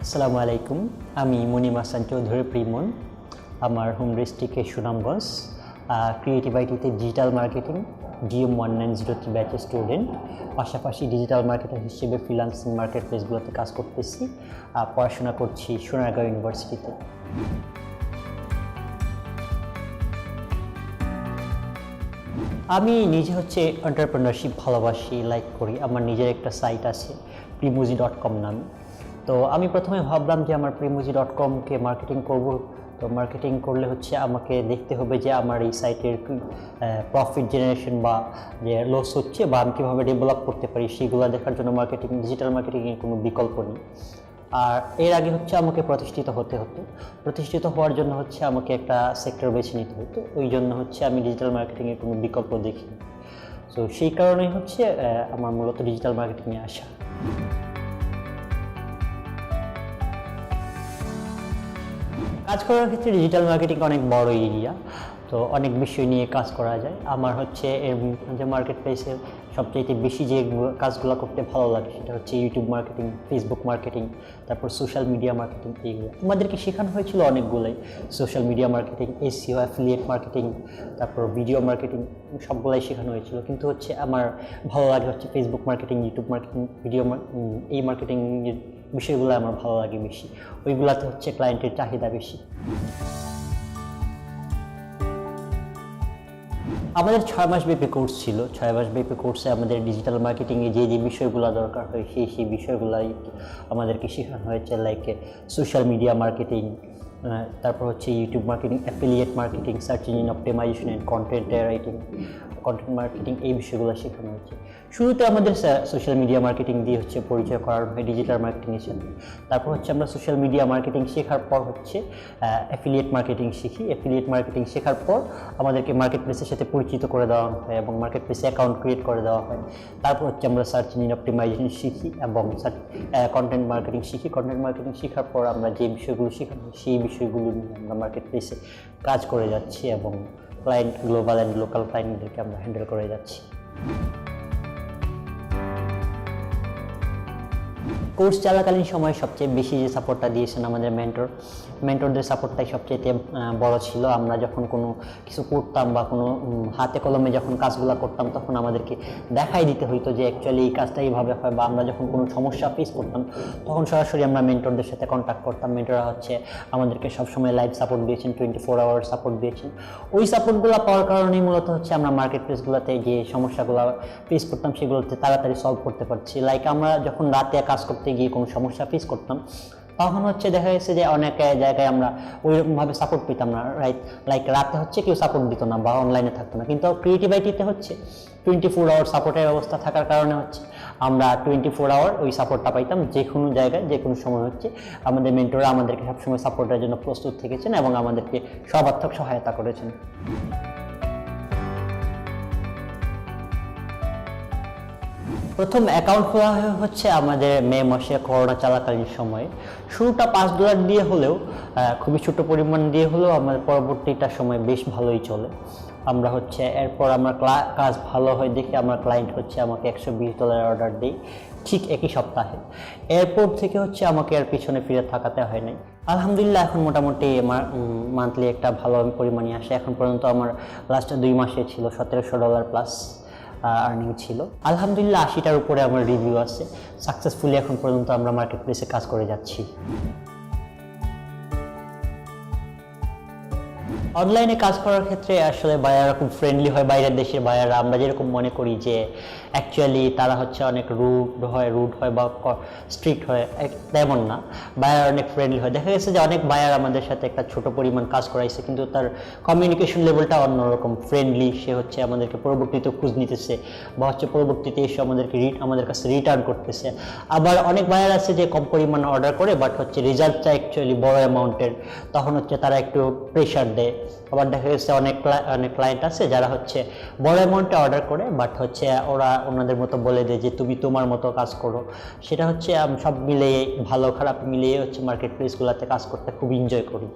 আসসালামু আলাইকুম। আমি মনিম হাসান চৌধুরী প্রিমন। আমার হোম ডিস্ট্রিক্টে সুনামগঞ্জ। ক্রিয়েটিভ আইটিতে ডিজিটাল মার্কেটিং ডিএম 1903 ব্যাচের স্টুডেন্ট। পাশাপাশি ডিজিটাল মার্কেটার হিসেবে ফ্রিল্যান্সিং মার্কেট প্লেসগুলোতে কাজ করতেছি। পড়াশোনা করছি সোনারগাঁও ইউনিভার্সিটিতে। আমি নিজে এন্টারপ্রেনারশিপ ভালোবাসি, লাইক করি। আমার নিজের একটা সাইট আছে primuzi.com নামে। তো আমি প্রথমে ভাবলাম যে আমার primuzi.com-কে মার্কেটিং করব। তো মার্কেটিং করলে আমাকে দেখতে হবে যে আমার এই সাইটের প্রফিট জেনারেশন বা যে লস হচ্ছে বা আমি কীভাবে ডেভেলপ করতে পারি সেগুলো দেখার জন্য ডিজিটাল মার্কেটিংয়ের কোনো বিকল্প নেই। আর এর আগে আমাকে প্রতিষ্ঠিত হতে হতো। প্রতিষ্ঠিত হওয়ার জন্য আমাকে একটা সেক্টর বেছে নিতে হতো। ওই জন্য আমি ডিজিটাল মার্কেটিংয়ের কোনো বিকল্প দেখি। সো সেই কারণেই আমার মূলত ডিজিটাল মার্কেটিংয়ে আসা। কাজ করার ক্ষেত্রে ডিজিটাল মার্কেটিং অনেক বড় এরিয়া, তো অনেক বিষয় নিয়ে কাজ করা যায়। আমার এর যে মার্কেট প্লেসে সবচেয়ে বেশি যে কাজগুলো করতে ভালো লাগে সেটা ইউটিউব মার্কেটিং, ফেসবুক মার্কেটিং, তারপর সোশ্যাল মিডিয়া মার্কেটিং। এইগুলো আমাদেরকে শেখানো হয়েছিল অনেকগুলোই। Social media marketing, SEO, affiliate marketing, তারপর ভিডিও মার্কেটিং, সবগুলাই শেখানো হয়েছিল। কিন্তু আমার ভালো লাগে Facebook marketing, YouTube marketing, video এই মার্কেটিংয়ের বিষয়গুলো আমার ভালো লাগে বেশি। ওইগুলাতে ক্লায়েন্টের চাহিদা বেশি। আমাদের 6 মাস ব্যাপী কোর্স ছিল। 6 মাস ব্যাপী কোর্সে আমাদের ডিজিটাল মার্কেটিংয়ে যে বিষয়গুলো দরকার হয় সেই বিষয়গুলাই আমাদেরকে শেখানো হয়েছে। লাইক সোশ্যাল মিডিয়া মার্কেটিং, তারপর YouTube marketing, affiliate marketing, search engine optimisation and content writing, content marketing, এই বিষয়গুলো শেখানো হয়েছে। শুরুতে আমাদের সোশ্যাল মিডিয়া মার্কেটিং দিয়ে পরিচয় করানো হয় ডিজিটাল মার্কেটিংয়ের সাথে। তারপর আমরা সোশ্যাল মিডিয়া মার্কেটিং শেখার পর অ্যাফিলিয়েট মার্কেটিং শিখি। অ্যাফিলিয়েট মার্কেটিং শেখার পর আমাদেরকে মার্কেট প্লেসের সাথে পরিচিত করে দেওয়া হয় এবং মার্কেট প্লেসে অ্যাকাউন্ট ক্রিয়েট করে দেওয়া হয়। তারপর আমরা সার্চ ইঞ্জিন অপটিমাইজেশন শিখি এবং কন্টেন্ট মার্কেটিং শিখি। কন্টেন্ট মার্কেটিং শেখার পর আমরা যে বিষয়গুলো শেখানো সেই বিষয়গুলো নিয়ে আমরা মার্কেট প্লেসে কাজ করে যাচ্ছি এবং ক্লায়েন্ট, গ্লোবাল অ্যান্ড লোকাল ক্লায়েন্টদেরকে আমরা হ্যান্ডেল করে যাচ্ছি। কোর্স চলাকালীন সময় সবচেয়ে বেশি যে সাপোর্টটা দিয়েছেন আমাদের মেন্টরদের সাপোর্টটাই সবচেয়ে বড় ছিল। আমরা যখন কোনো কিছু করতাম বা কোনো হাতে কলমে যখন কাজগুলো করতাম তখন আমাদেরকে দেখাই দিতে হইতো যে অ্যাকচুয়ালি এই কাজটা এইভাবে হয়। বা আমরা যখন কোনো সমস্যা ফেস করতাম তখন সরাসরি আমরা মেন্টরদের সাথে কন্ট্যাক্ট করতাম। মেন্টররা আমাদেরকে সবসময় লাইভ সাপোর্ট দিয়েছেন, 24 আওয়ার সাপোর্ট দিয়েছেন। ওই সাপোর্টগুলো পাওয়ার কারণেই মূলত আমরা মার্কেট প্লেসগুলোতে যে সমস্যাগুলো ফেস করতাম সেগুলোতে তাড়াতাড়ি সলভ করতে পারছি। লাইক আমরা যখন রাতে কাজ করতে গিয়ে কোনো সমস্যা ফেস করতাম তখন দেখা গেছে যে অনেক জায়গায় আমরা ওইরকমভাবে সাপোর্ট পেতাম না। লাইক রাতে কেউ সাপোর্ট দিত না বা অনলাইনে থাকতো না। কিন্তু ক্রিয়েটিভ আইটিতে 24 আওয়ার সাপোর্টের ব্যবস্থা থাকার কারণে আমরা 24 আওয়ার ওই সাপোর্টটা পাইতাম। যে কোনো জায়গায় যে কোনো সময় আমাদের মেন্টররা আমাদেরকে সবসময় সাপোর্টের জন্য প্রস্তুত থেকেছেন এবং আমাদেরকে সর্বাত্মক সহায়তা করেছেন। প্রথম অ্যাকাউন্ট খোলা আমাদের মে মাসে করোনা চলাকালীন সময়ে। শুরুটা $5 দিয়ে হলেও, খুবই ছোট পরিমাণ দিয়ে হলেও আমাদের পরবর্তীটা সময় বেশ ভালোই চলে। আমরা এরপর আমরা কাজ ভালো হয় দেখে আমার ক্লায়েন্ট আমাকে $120 অর্ডার দেয় ঠিক একই সপ্তাহে। এরপর থেকে আমাকে আর পিছনে ফিরে থাকাতে হয় নাই। আলহামদুলিল্লাহ এখন মোটামুটি আমার মান্থলি একটা ভালো পরিমাণই আসে। এখন পর্যন্ত আমার লাস্ট 2 মাসে ছিল $1700 প্লাস আর্নিং ছিল। আলহামদুলিল্লাহ 80টার উপরে আমার রিভিউ আছে। সাকসেসফুলি এখন পর্যন্ত আমরা মার্কেট প্লেসে কাজ করে যাচ্ছি। অনলাইনে কাজ করার ক্ষেত্রে আসলে বায়াররা খুব ফ্রেন্ডলি হয়। বাইরের দেশের বায়াররা আমরা যেরকম মনে করি যে অ্যাকচুয়ালি তারা অনেক রুড হয় বা স্ট্রিক্ট হয়, তেমন না। বায়ার অনেক ফ্রেন্ডলি হয়। দেখা গেছে যে অনেক বায়ার আমাদের সাথে একটা ছোট পরিমাণ কাজ করাইছে কিন্তু তার কমিউনিকেশন লেভেলটা অন্যরকম, ফ্রেন্ডলি। সে আমাদেরকে পরবর্তীতে খোঁজ নিতেছে বা পরবর্তীতে এসে আমাদের কাছে রিটার্ন করতেছে। আবার অনেক বায়ার আছে যে কম পরিমাণ অর্ডার করে বাট রেজাল্টটা অ্যাকচুয়ালি বড় অ্যামাউন্টের, তখন তারা একটু প্রেশার দেয়। আবার দেখা গেছে অনেক ক্লায়েন্ট আছে যারা বড় অ্যামাউন্টে অর্ডার করে বাট ওরা ওনাদের মতো বলে দেয় যে তুমি তোমার মতো কাজ করো। সেটা সব মিলিয়ে, ভালো খারাপ মিলিয়ে মার্কেট প্লেসগুলোতে কাজ করতে খুব এনজয় করি।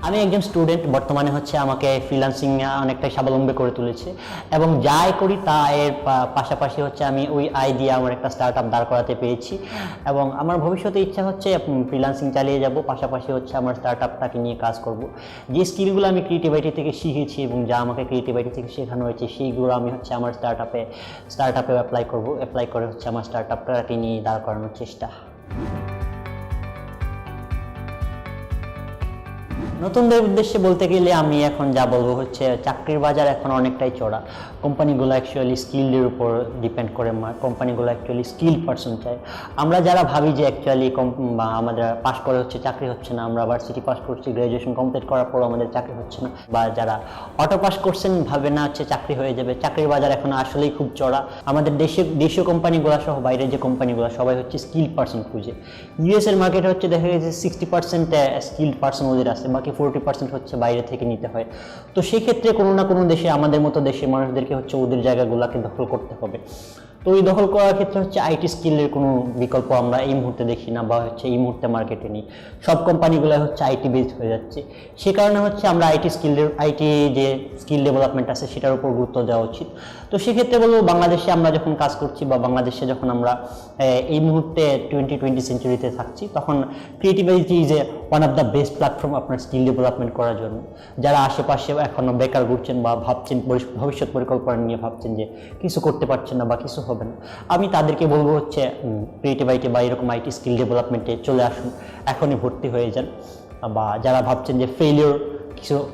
আমি একজন স্টুডেন্ট, বর্তমানে হচ্ছে আমাকে ফ্রিল্যান্সিং অনেকটাই স্বাবলম্বী করে তুলেছে, এবং যা আয় করি তা এর পাশাপাশি হচ্ছে আমি ওই আয় দিয়ে আমার একটা স্টার্ট আপ দাঁড় করাতে পেরেছি, এবং আমার ভবিষ্যতে ইচ্ছা হচ্ছে ফ্রিল্যান্সিং চালিয়ে যাব, পাশাপাশি হচ্ছে আমার স্টার্ট আপটাকে নিয়ে কাজ করব। যে স্কিলগুলো আমি ক্রিয়েটিভিটি থেকে শিখেছি এবং যা আমাকে ক্রিয়েটিভিটি থেকে শেখানো হয়েছে সেইগুলো আমি হচ্ছে আমার স্টার্ট আপে অ্যাপ্লাই করে হচ্ছে আমার স্টার্ট আপটাকে নিয়ে দাঁড় করানোর চেষ্টা। নতুনদের উদ্দেশ্যে বলতে গেলে আমি এখন যা বলবো হচ্ছে, চাকরির বাজার এখন অনেকটাই চড়া। কোম্পানিগুলো অ্যাকচুয়ালি স্কিলের উপর ডিপেন্ড করে, কোম্পানিগুলো অ্যাকচুয়ালি স্কিল পারসন চায়। আমরা যারা ভাবি যে অ্যাকচুয়ালি আমাদের পাশ করে হচ্ছে চাকরি হচ্ছে না, আমরা ভার্সিটি পাস করছি, গ্র্যাজুয়েশন কমপ্লিট করার পর আমাদের চাকরি হচ্ছে না, বা যারা অটো পাস করছেন ভাবে না হচ্ছে চাকরি হয়ে যাবে, চাকরির বাজার এখন আসলেই খুব চড়া। আমাদের দেশীয় কোম্পানিগুলো সহ বাইরের যে কোম্পানিগুলো সবাই হচ্ছে স্কিল পারসন খুঁজে। ইউএসের মার্কেটে হচ্ছে দেখা গেছে 60% স্কিল্ড পারসন ওদের আছে, বাকি 40% হচ্ছে বাইরে থেকে নিতে হয়। তো সেক্ষেত্রে কোনো না কোনো দেশে, আমাদের মতো দেশের মানুষদেরকে হচ্ছে ওদের জায়গাগুলোকে দখল করতে হবে। তো এই দখল করার ক্ষেত্রে হচ্ছে আইটি স্কিলের কোনো বিকল্প আমরা এই মুহূর্তে দেখি না, বা হচ্ছে এই মুহূর্তে মার্কেটে নেই। সব কোম্পানিগুলো হচ্ছে আইটি বেসড হয়ে যাচ্ছে। সে কারণে হচ্ছে আমরা আইটি যে স্কিল ডেভেলপমেন্ট আছে সেটার উপর গুরুত্ব দেওয়া উচিত। তো সেক্ষেত্রে বলবো, বাংলাদেশে আমরা যখন কাজ করছি, বা বাংলাদেশে যখন আমরা এই মুহূর্তে 2020 সেঞ্চুরিতে থাকছি, তখন creativity is one of the best platform আপনার স্কিল ডেভেলপমেন্ট করার জন্য। যারা আশেপাশে এখনও বেকার ঘুরছেন বা ভাবছেন, ভবিষ্যৎ পরিকল্পনা নিয়ে ভাবছেন যে কিছু করতে পারছেন না বা কিছু হবে না, আমি তাদেরকে বলবো হচ্ছে ক্রিয়েটিভিটি বা এরকম আইটি স্কিল ডেভেলপমেন্টে চলে আসুন, এখনই ভর্তি হয়ে যান। বা যারা ভাবছেন যে ফেলিওর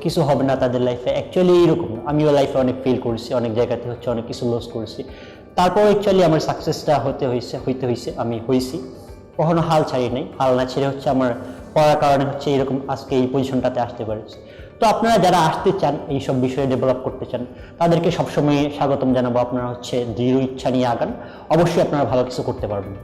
কিছু হবে না তাদের লাইফে, অ্যাকচুয়ালি এইরকম। আমিও লাইফে অনেক ফেল করেছি, অনেক জায়গাতে হচ্ছে অনেক কিছু লস করেছি, তারপর অ্যাকচুয়ালি আমার সাকসেসটা হইতে হয়েছে, আমি হয়েছি। কখনো হাল ছাড়ি নাই, হাল না ছেড়ে হচ্ছে আমার পড়ার কারণে হচ্ছে এরকম আজকে এই পজিশনটাতে আসতে পারছি। তো আপনারা যারা আসতে চান, এইসব বিষয়ে ডেভেলপ করতে চান, তাদেরকে সবসময় স্বাগতম জানাবো। আপনারা হচ্ছে দৃঢ় ইচ্ছা নিয়ে আগান, অবশ্যই আপনারা ভালো কিছু করতে পারবেন।